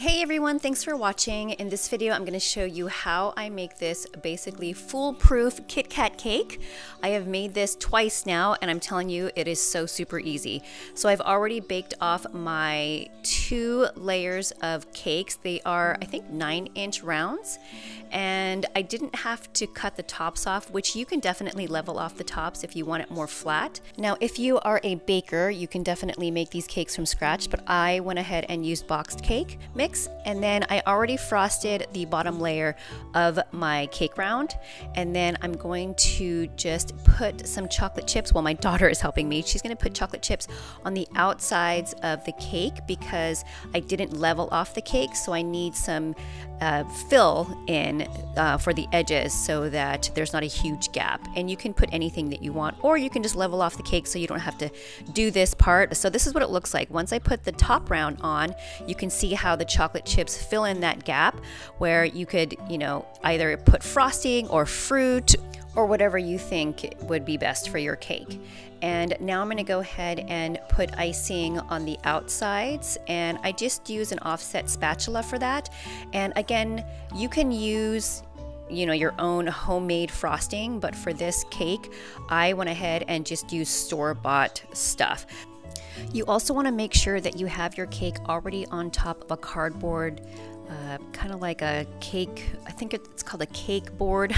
Hey everyone, thanks for watching. In this video, I'm going to show you how I make this basically foolproof Kit Kat cake. I have made this twice now, and I'm telling you, it is so super easy. So I've already baked off my 2 layers of cakes. They are, I think, 9-inch rounds. And I didn't have to cut the tops off, which you can definitely level off the tops if you want it more flat. Now, if you are a baker, you can definitely make these cakes from scratch, but I went ahead and used boxed cake mix, and then I already frosted the bottom layer of my cake round, and then I'm going to just put some chocolate chips. Well, my daughter is helping me. She's going to put chocolate chips on the outsides of the cake because I didn't level off the cake, so I need some fill in for the edges so that there's not a huge gap. And you can put anything that you want, or you can just level off the cake so you don't have to do this part. So this is what it looks like. Once I put the top round on, you can see how the chocolate chips fill in that gap where you could, either put frosting or fruit or whatever you think would be best for your cake. And now I'm going to go ahead and put icing on the outsides, and I just use an offset spatula for that. And again, you can use your own homemade frosting, but for this cake I went ahead and just used store-bought stuff. You also want to make sure that you have your cake already on top of a cardboard, kind of like a cake, I think it's called a cake board,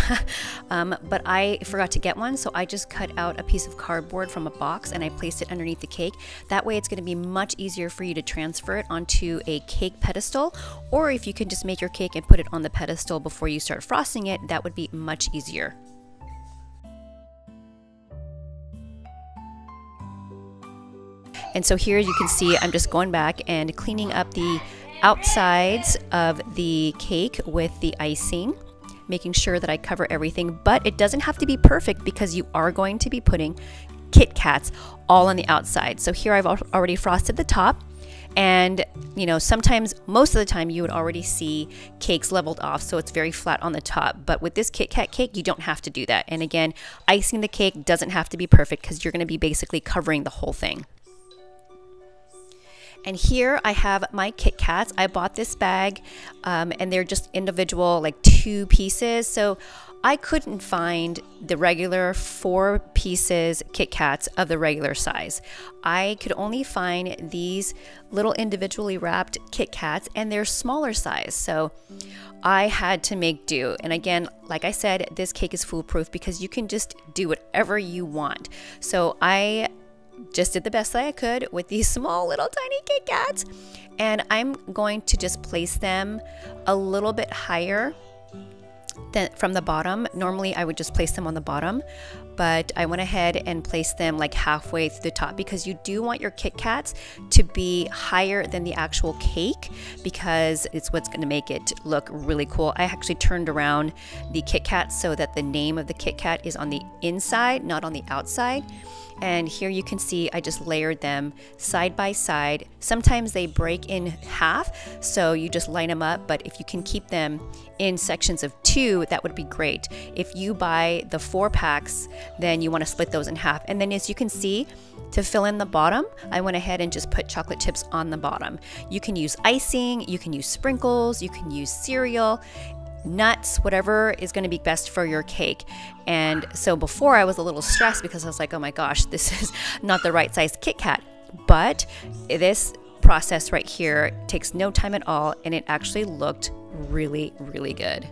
but I forgot to get one, so I just cut out a piece of cardboard from a box and I placed it underneath the cake. That way it's going to be much easier for you to transfer it onto a cake pedestal, or if you can just make your cake and put it on the pedestal before you start frosting it, that would be much easier. And so here you can see I'm just going back and cleaning up the outsides of the cake with the icing, making sure that I cover everything, but it doesn't have to be perfect because you are going to be putting Kit Kats all on the outside. So here I've already frosted the top, and sometimes, most of the time, you would already see cakes leveled off, so it's very flat on the top. But with this Kit Kat cake, you don't have to do that. And again, icing the cake doesn't have to be perfect because you're going to be basically covering the whole thing. And here I have my Kit Kats. I bought this bag and they're just individual, like 2 pieces. So I couldn't find the regular 4 pieces Kit Kats of the regular size. I could only find these little individually wrapped Kit Kats, and they're smaller size. So I had to make do. And again, like I said, this cake is foolproof because you can just do whatever you want. So I just did the best that I could with these small little tiny Kit Kats, and I'm going to just place them a little bit higher than from the bottom. Normally I would just place them on the bottom, but I went ahead and placed them like halfway through the top because you do want your Kit Kats to be higher than the actual cake because it's what's going to make it look really cool. I actually turned around the Kit Kat so that the name of the Kit Kat is on the inside, not on the outside. And here you can see I just layered them side by side. Sometimes they break in half, so you just line them up, but if you can keep them in sections of 2, that would be great. If you buy the 4 packs, then you want to split those in half. And then as you can see, to fill in the bottom, I went ahead and just put chocolate chips on the bottom. You can use icing, you can use sprinkles, you can use cereal, nuts, whatever is going to be best for your cake. And so before I was a little stressed because I was like, oh my gosh, this is not the right size Kit Kat. But this process right here takes no time at all, and it actually looked really, really good.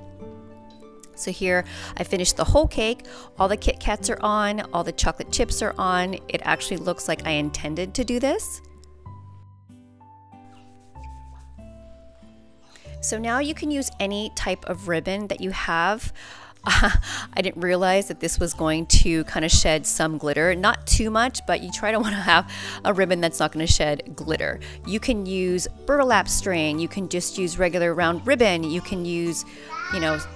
So here I finished the whole cake. All the Kit Kats are on, all the chocolate chips are on. It actually looks like I intended to do this. So now you can use any type of ribbon that you have. I didn't realize that this was going to kind of shed some glitter. Not too much, but you try to want to have a ribbon that's not going to shed glitter. You can use burlap string. You can just use regular round ribbon. You can use,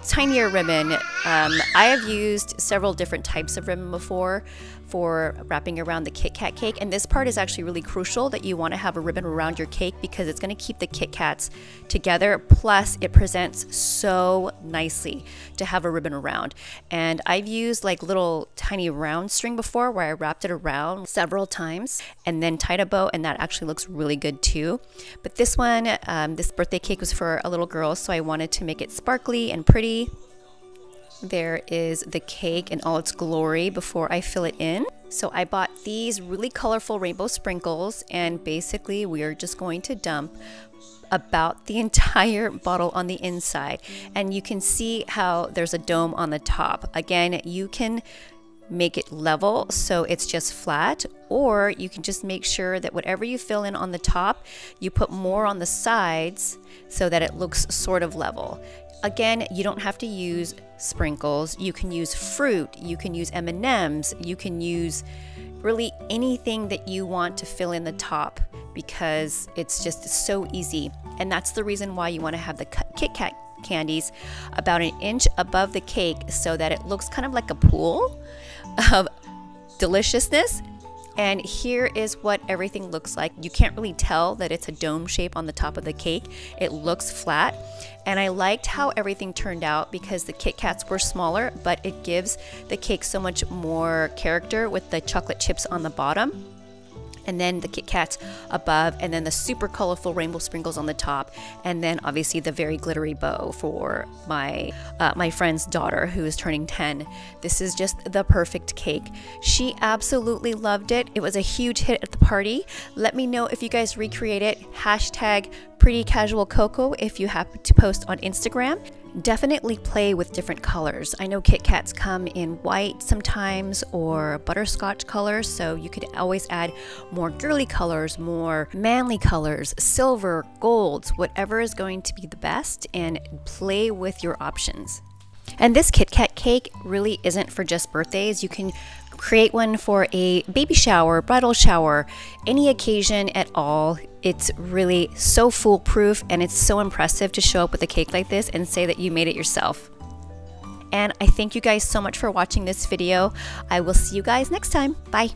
tinier ribbon. I have used several different types of ribbon before for wrapping around the Kit Kat cake, and this part is actually really crucial that you want to have a ribbon around your cake because it's going to keep the Kit Kats together, plus it presents so nicely to have a ribbon around. And I've used like little tiny tiny round string before where I wrapped it around several times and then tied a bow, and that actually looks really good too. But this one, this birthday cake was for a little girl, so I wanted to make it sparkly and pretty. There is the cake in all its glory before I fill it in. So I bought these really colorful rainbow sprinkles, and basically we are just going to dump about the entire bottle on the inside. And you can see how there's a dome on the top. Again, you can make it level so it's just flat, or you can just make sure that whatever you fill in on the top, you put more on the sides so that it looks sort of level. Again, you don't have to use sprinkles. You can use fruit, you can use M&Ms, you can use really anything that you want to fill in the top, because it's just so easy. And that's the reason why you want to have the Kit Kat candies about an inch above the cake so that it looks kind of like a pool of deliciousness. And here is what everything looks like. You can't really tell that it's a dome shape on the top of the cake. It looks flat. And I liked how everything turned out because the Kit Kats were smaller, but it gives the cake so much more character with the chocolate chips on the bottom, and then the Kit Kats above, and then the super colorful rainbow sprinkles on the top, and then obviously the very glittery bow for my my friend's daughter who is turning 10. This is just the perfect cake. She absolutely loved it. It was a huge hit at the party. Let me know if you guys recreate it. Hashtag PrettyCasualCoco if you happen to post on Instagram. Definitely play with different colors. I know Kit Kats come in white sometimes or butterscotch colors, so you could always add more girly colors, more manly colors, silver, golds, whatever is going to be the best, and play with your options. And this Kit Kat cake really isn't for just birthdays. You can create one for a baby shower, bridal shower, any occasion at all. It's really so foolproof, and it's so impressive to show up with a cake like this and say that you made it yourself. And I thank you guys so much for watching this video. I will see you guys next time. Bye.